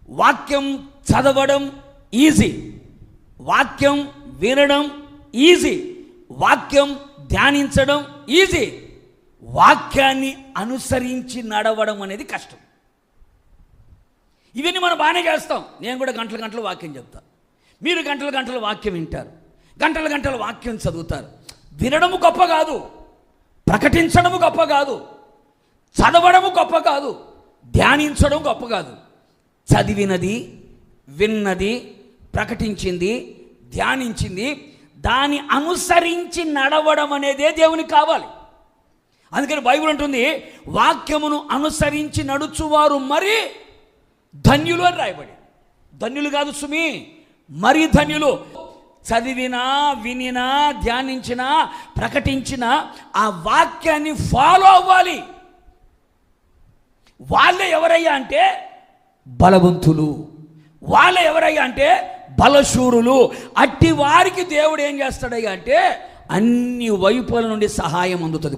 వాక్యం చదవడం ఈజీ, వాక్యం వినడం ఈజీ, వాక్యం ధ్యానించడం ఈజీ, వాక్యాన్ని అనుసరించి నడవడం అనేది కష్టం. ఇవన్నీ మనం బాగానే చేస్తాం. నేను కూడా గంటల గంటల వాక్యం చెప్తాను, మీరు గంటల గంటల వాక్యం వింటారు, గంటల గంటల వాక్యం చదువుతారు. వినడము గొప్ప కాదు, ప్రకటించడము గొప్ప కాదు, చదవడము గొప్ప కాదు, ధ్యానించడం గొప్ప కాదు. చదివినది, విన్నది, ప్రకటించింది, ధ్యానించింది, దాన్ని అనుసరించి నడవడం అనేదే దేవునికి కావాలి. అందుకని బైబిల్ అంటుంది, వాక్యమును అనుసరించి నడుచువారు మరి ధన్యులు అని రాయబడి. ధన్యులు కాదు సుమి, మరి ధన్యులు. చదివినా, వినినా, ధ్యానించినా, ప్రకటించినా ఆ వాక్యాన్ని ఫాలో అవ్వాలి. వాళ్ళే ఎవరయ్యా అంటే బలవంతులు, వాళ్ళే ఎవరయ్యా అంటే బలశూరులు. అట్టి వారికి దేవుడు ఏం చేస్తాడయ్యా అంటే అన్ని వైపుల నుండి సహాయం అందుతుంది.